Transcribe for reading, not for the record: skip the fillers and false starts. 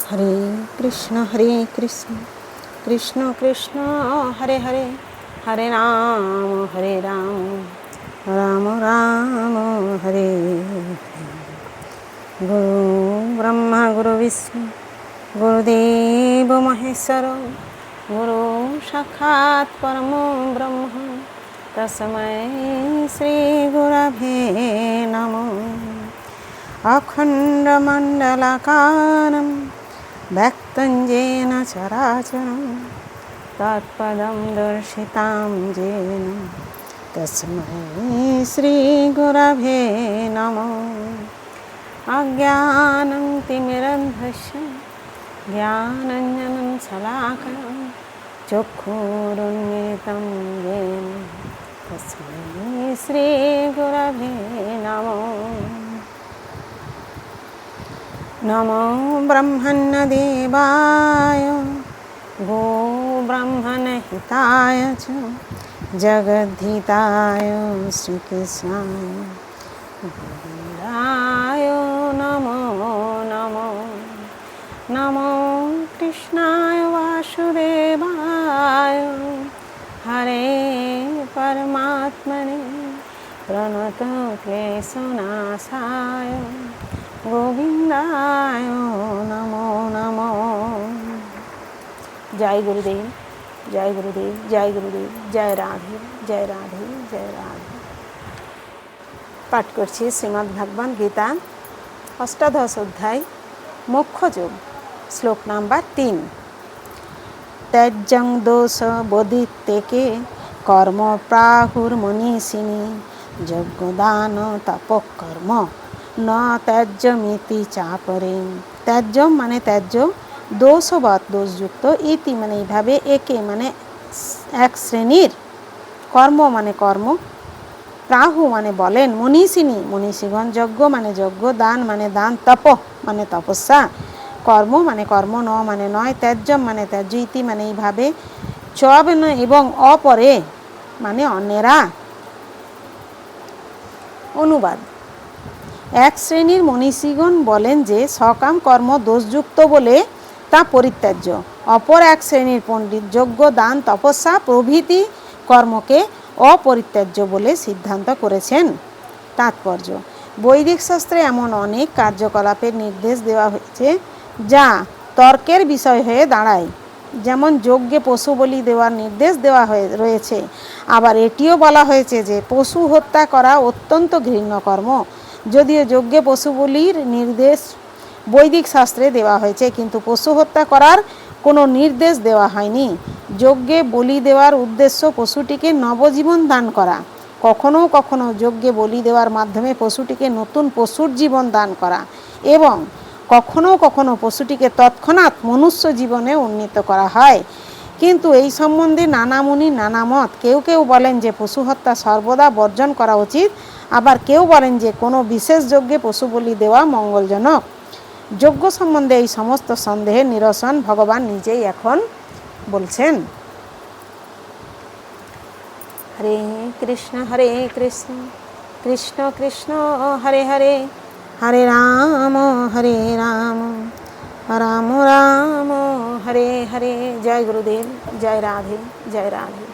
हरे कृष्ण कृष्ण कृष्ण हरे हरे, हरे राम राम राम हरे हरे। गुरु ब्रह्मा गुरु विष्णु गुरुदेव महेश्वर, गुरु साक्षात् परमो ब्रह्म तस्मै श्री गुरवे नमः। अखण्डमण्डलाकारं व्यक्तं येन चराचरं तत्पदं दर्शितां येन तस्मै श्रीगुरवे नमः। अज्ञानं तिमिरन्धस्य ज्ञानाञ्जनं शलाकया चक्षुरुन्मिलितं येन तस्मै श्रीगुरवे नमः। नमो ब्रह्मण्यदेवाय गो ब्रह्मणहिताय च जगद्धिताय श्रीकृष्णाय गोविन्दाय नमो नमो। नमो कृष्णाय वासुदेवाय हरे परमात्मने प्रणतक्लेशनाशाय गोविंदाय नमो नमो। जय गुरुदेव, जय गुरुदेव, जय गुरुदेव, जय राधे जय राधे जय राधे। पाठ करছি শ্রীমদ্ ভাগবত গীতা অষ্টাদশ অধ্যায় মোক্ষযোগ, শ্লোক নাম্বার 3। त्यज्यं दोष बोधितेके कर्म प्राहुर्मनीषिणी যজ্ঞদান তপকর্ম ন ত্যাজ্যমিতি চাপরে। ত্যাজ্য মানে ত্যাজ্য, দোষবৎ দোষযুক্ত, ইতি মানে এইভাবে, একে মানে এক শ্রেণীর, কর্ম মানে কর্ম, প্রাহু মানে বলেন, মনীষিনী মনীষীগণ, যজ্ঞ মানে যজ্ঞ, দান মানে দান, তপ মানে তপস্যা, কর্ম মানে কর্ম, ন মানে নয়, ত্যাজ্য মানে ত্যাজ্য, ইতি মানে এইভাবে, চব এবং অপরে মানে অন্যেরা। অনুবাদ: এক শ্রেণীর মনীষীগণ বলেন যে সকাম কর্ম দোষযুক্ত বলে তা পরিত্যাজ্য। অপর এক শ্রেণীর পণ্ডিত যজ্ঞ দান তপস্যা প্রভৃতি কর্মকে অপরিত্যাজ্য বলে সিদ্ধান্ত করেছেন। তাৎপর্য: বৈদিক শাস্ত্রে এমন অনেক কার্যকলাপের নির্দেশ দেওয়া হয়েছে যা তর্কের বিষয় হয়ে দাঁড়ায়। যেমন যজ্ঞে পশু বলি দেওয়ার নির্দেশ দেওয়া রয়েছে, আবার এটিও বলা হয়েছে যে পশু হত্যা করা অত্যন্ত ঘৃণ্য কর্ম। যদিও যজ্ঞে পশু বলির নির্দেশ বৈদিক শাস্ত্রে দেওয়া হয়েছে, কিন্তু পশু হত্যা করার কোনো নির্দেশ দেওয়া হয়নি। যজ্ঞে বলি দেওয়ার উদ্দেশ্য পশুটিকে নবজীবন দান করা। কখনো কখনো যজ্ঞে বলি দেওয়ার মাধ্যমে পশুটিকে নতুন পশুর জীবন দান করা এবং কখনো কখনো পশুটিকে তৎক্ষণাৎ মনুষ্য জীবনে উন্নীত করা হয়। কিন্তু এই সম্বন্ধে নানা মুনি নানা মত। কেউ কেউ বলেন যে পশু হত্যা সর্বদা বর্জন করা উচিত, আবার কেউ বলেন যে কোনো বিশেষ যজ্ঞে পশু বলি দেওয়া মঙ্গলজনক। যজ্ঞ সম্বন্ধে এই সমস্ত সন্দেহের নিরসন ভগবান নিজেই এখন বলছেন। হরে কৃষ্ণ কৃষ্ণ কৃষ্ণ হরে হরে, হরে রাম রাম রাম হরে হরে। জয় গুরুদেব, জয় রাধে জয় রাধে।